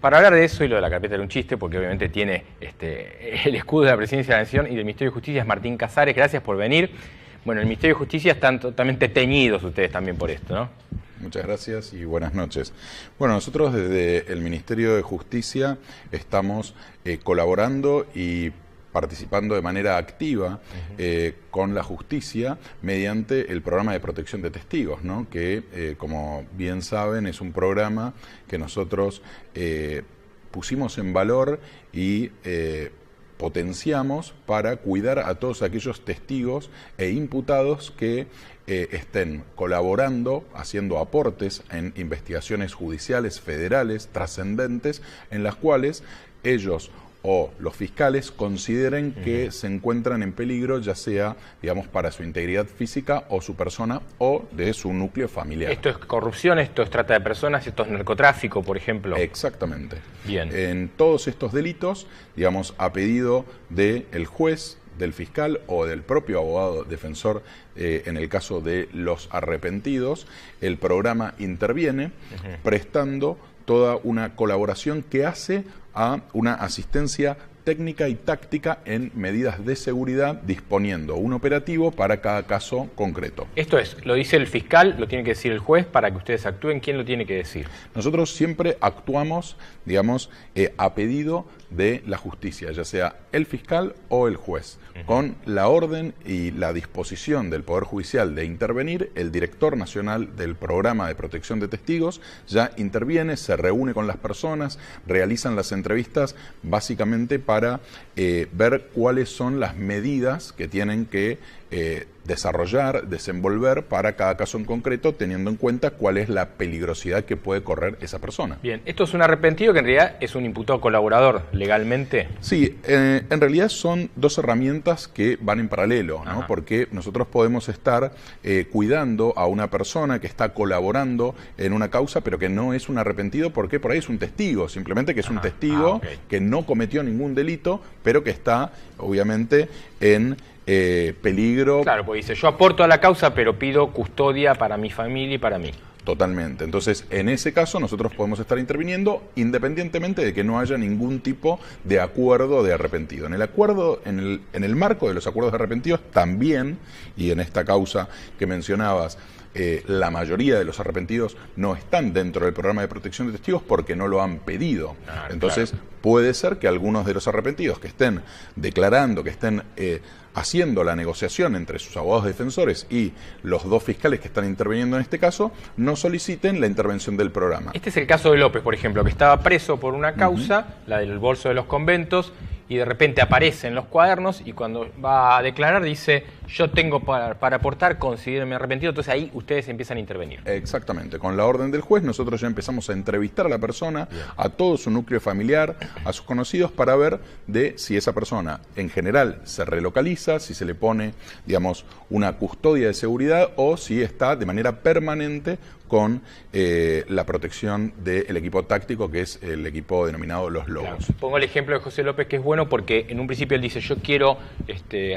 Para hablar de eso y lo de la carpeta era un chiste, porque obviamente tiene el escudo de la Presidencia de la Nación y del Ministerio de Justicia, es Martín Casares. Gracias por venir. Bueno, el Ministerio de Justicia están totalmente teñidos ustedes también por esto, ¿no? Muchas gracias y buenas noches. Bueno, nosotros desde el Ministerio de Justicia estamos colaborando y participando de manera activa con la justicia mediante el programa de protección de testigos, ¿no? Que, como bien saben, es un programa que nosotros pusimos en valor y potenciamos para cuidar a todos aquellos testigos e imputados que estén colaborando, haciendo aportes en investigaciones judiciales, federales, trascendentes, en las cuales ellos o los fiscales consideren que se encuentran en peligro, ya sea, digamos, para su integridad física o su persona o de su núcleo familiar. ¿Esto es corrupción, esto es trata de personas, esto es narcotráfico, por ejemplo? Exactamente. Bien. En todos estos delitos, digamos, a pedido del juez, del fiscal o del propio abogado defensor, en el caso de los arrepentidos, el programa interviene prestando toda una colaboración que hace a una asistencia técnica y táctica en medidas de seguridad, disponiendo un operativo para cada caso concreto. Esto es, lo dice el fiscal, lo tiene que decir el juez para que ustedes actúen. ¿Quién lo tiene que decir? Nosotros siempre actuamos, digamos, a pedido de la justicia, ya sea el fiscal o el juez. Con la orden y la disposición del Poder Judicial de intervenir, el director nacional del Programa de Protección de Testigos ya interviene, se reúne con las personas, realizan las entrevistas básicamente para ver cuáles son las medidas que tienen que desarrollar, desenvolver para cada caso en concreto, teniendo en cuenta cuál es la peligrosidad que puede correr esa persona. Bien, esto es un arrepentido que en realidad es un imputado colaborador legalmente. Sí, en realidad son dos herramientas que van en paralelo, ¿no? Porque nosotros podemos estar cuidando a una persona que está colaborando en una causa, pero que no es un arrepentido porque por ahí es un testigo, simplemente que es un testigo que no cometió ningún delito, pero que está obviamente en peligro. Claro, pues dice, yo aporto a la causa, pero pido custodia para mi familia y para mí. Totalmente. Entonces, en ese caso, nosotros podemos estar interviniendo independientemente de que no haya ningún tipo de acuerdo de arrepentido. En el acuerdo, en el marco de los acuerdos de arrepentidos también, y en esta causa que mencionabas, la mayoría de los arrepentidos no están dentro del programa de protección de testigos porque no lo han pedido. Entonces, puede ser que algunos de los arrepentidos que estén declarando, que estén haciendo la negociación entre sus abogados defensores y los dos fiscales que están interviniendo en este caso, no soliciten la intervención del programa. Este es el caso de López, por ejemplo, que estaba preso por una causa, la del bolso de los conventos, y de repente aparece en los cuadernos y cuando va a declarar dice, yo tengo para aportar, considéreme arrepentido. Entonces ahí ustedes empiezan a intervenir. Exactamente. Con la orden del juez nosotros ya empezamos a entrevistar a la persona, a todo su núcleo familiar, a sus conocidos, para ver de si esa persona en general se relocaliza, si se le pone, digamos, una custodia de seguridad o si está de manera permanente con la protección del equipo táctico, que es el equipo denominado Los Lobos. Claro. Pongo el ejemplo de José López, que es bueno porque en un principio él dice, yo quiero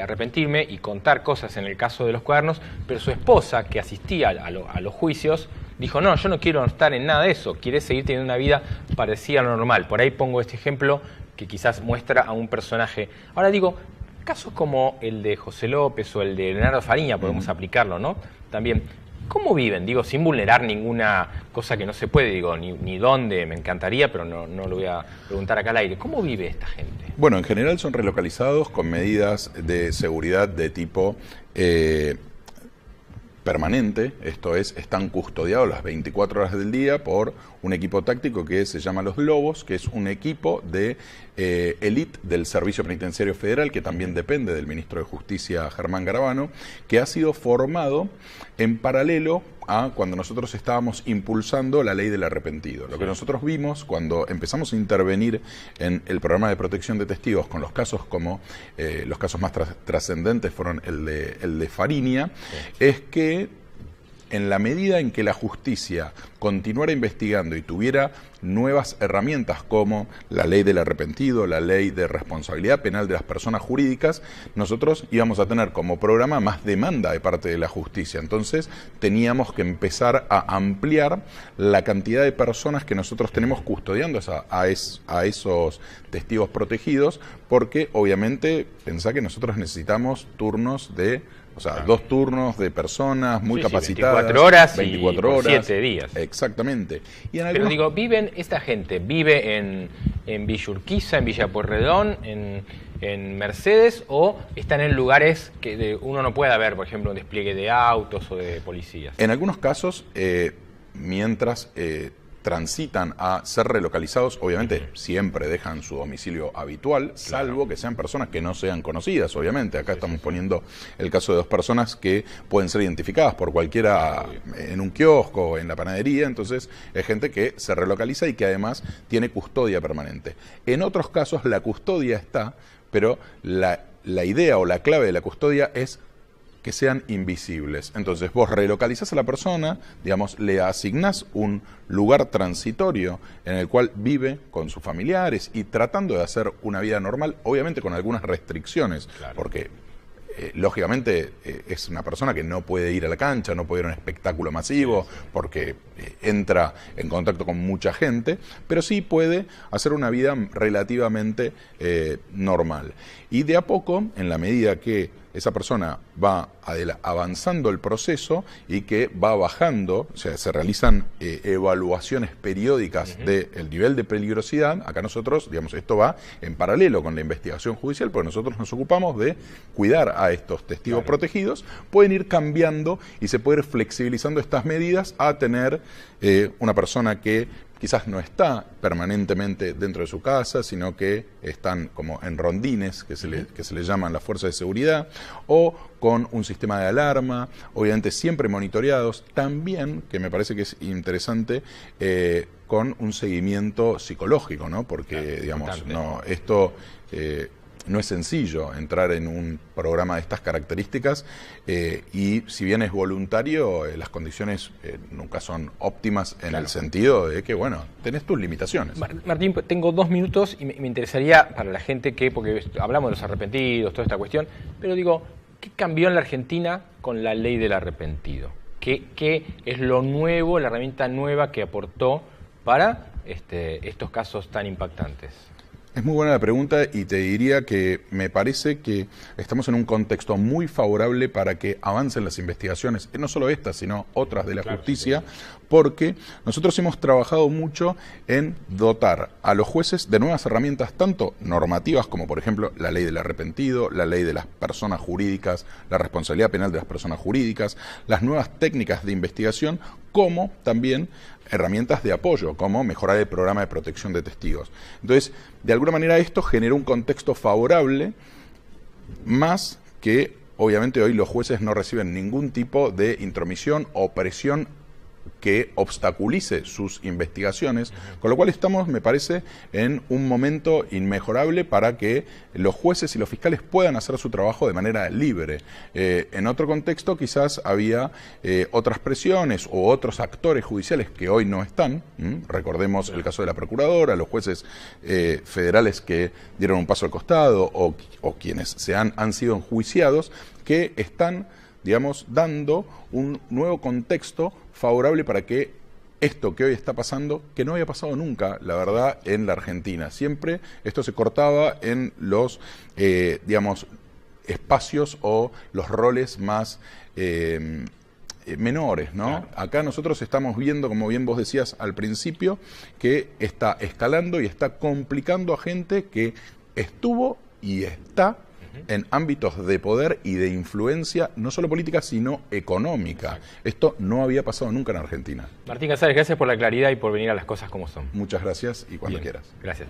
arrepentirme y contar cosas en el caso de los cuadernos, pero su esposa, que asistía a los juicios, dijo, no, yo no quiero estar en nada de eso, quiere seguir teniendo una vida parecida a lo normal. Por ahí pongo este ejemplo que quizás muestra a un personaje. Ahora digo, casos como el de José López o el de Leonardo Fariña, podemos aplicarlo, ¿no? También, ¿cómo viven? Digo, sin vulnerar ninguna cosa que no se puede, digo, ni dónde, me encantaría, pero no lo voy a preguntar acá al aire. ¿Cómo vive esta gente? Bueno, en general son relocalizados con medidas de seguridad de tipo permanente, esto es, están custodiados las 24 horas del día por un equipo táctico que se llama Los Lobos, que es un equipo de élite del Servicio Penitenciario Federal, que también depende del ministro de Justicia, Germán Garabano, que ha sido formado en paralelo a cuando nosotros estábamos impulsando la ley del arrepentido. Lo que nosotros vimos cuando empezamos a intervenir en el programa de protección de testigos con los casos como los casos más trascendentes fueron el de Fariña, es que en la medida en que la justicia continuara investigando y tuviera nuevas herramientas como la ley del arrepentido, la ley de responsabilidad penal de las personas jurídicas, nosotros íbamos a tener como programa más demanda de parte de la justicia. Entonces teníamos que empezar a ampliar la cantidad de personas que nosotros tenemos custodiando a esos testigos protegidos, porque obviamente pensá que nosotros necesitamos turnos de... O sea, 2 turnos de personas muy capacitadas. 24 horas 24 y horas. 7 días. Exactamente. Y en Pero digo, esta gente vive en Villa Urquiza, en Villa Pueyrredón, en Mercedes, o están en lugares que uno no pueda ver, por ejemplo, un despliegue de autos o de policías. En algunos casos, mientras transitan a ser relocalizados, obviamente siempre dejan su domicilio habitual, salvo que sean personas que no sean conocidas, obviamente. Acá estamos poniendo el caso de 2 personas que pueden ser identificadas por cualquiera en un kiosco, en la panadería, entonces es gente que se relocaliza y que además tiene custodia permanente. En otros casos la custodia está, pero la idea o la clave de la custodia es que sean invisibles. Entonces vos relocalizás a la persona, digamos, le asignás un lugar transitorio en el cual vive con sus familiares y tratando de hacer una vida normal, obviamente con algunas restricciones, porque lógicamente es una persona que no puede ir a la cancha, no puede ir a un espectáculo masivo, porque entra en contacto con mucha gente, pero sí puede hacer una vida relativamente normal. Y de a poco, en la medida que esa persona va avanzando el proceso y que va bajando, o sea, se realizan evaluaciones periódicas del nivel de peligrosidad. Acá nosotros, digamos, esto va en paralelo con la investigación judicial, porque nosotros nos ocupamos de cuidar a estos testigos protegidos. Pueden ir cambiando y se puede ir flexibilizando estas medidas a tener una persona que quizás no está permanentemente dentro de su casa, sino que están como en rondines, que se le llaman las fuerzas de seguridad, o con un sistema de alarma, obviamente siempre monitoreados, también, que me parece que es interesante, con un seguimiento psicológico, ¿no? Porque, digamos, esto no es sencillo entrar en un programa de estas características y si bien es voluntario, las condiciones nunca son óptimas en el sentido de que, bueno, tenés tus limitaciones. Martín, tengo 2 minutos y me interesaría para la gente porque hablamos de los arrepentidos, toda esta cuestión, pero digo, ¿qué cambió en la Argentina con la ley del arrepentido? ¿Qué es lo nuevo, la herramienta nueva que aportó para estos casos tan impactantes? Es muy buena la pregunta y te diría que me parece que estamos en un contexto muy favorable para que avancen las investigaciones, no solo estas, sino otras de la justicia, porque nosotros hemos trabajado mucho en dotar a los jueces de nuevas herramientas, tanto normativas como, por ejemplo, la ley del arrepentido, la ley de las personas jurídicas, la responsabilidad penal de las personas jurídicas, las nuevas técnicas de investigación, como también herramientas de apoyo, como mejorar el programa de protección de testigos. Entonces, de alguna manera esto generó un contexto favorable, más que obviamente hoy los jueces no reciben ningún tipo de intromisión o presión que obstaculice sus investigaciones, con lo cual estamos, me parece, en un momento inmejorable para que los jueces y los fiscales puedan hacer su trabajo de manera libre. En otro contexto quizás había otras presiones o otros actores judiciales que hoy no están. Recordemos el caso de la Procuradora, los jueces federales que dieron un paso al costado o quienes han sido enjuiciados, que están, digamos, dando un nuevo contexto favorable para que esto que hoy está pasando, que no había pasado nunca, la verdad, en la Argentina. Siempre esto se cortaba en los, digamos, espacios o los roles más menores, ¿no? Claro. Acá nosotros estamos viendo, como bien vos decías al principio, que está escalando y está complicando a gente que estuvo y está en ámbitos de poder y de influencia, no solo política, sino económica. Esto no había pasado nunca en Argentina. Martín Casares, gracias por la claridad y por venir a las cosas como son. Muchas gracias y cuando quieras. Gracias.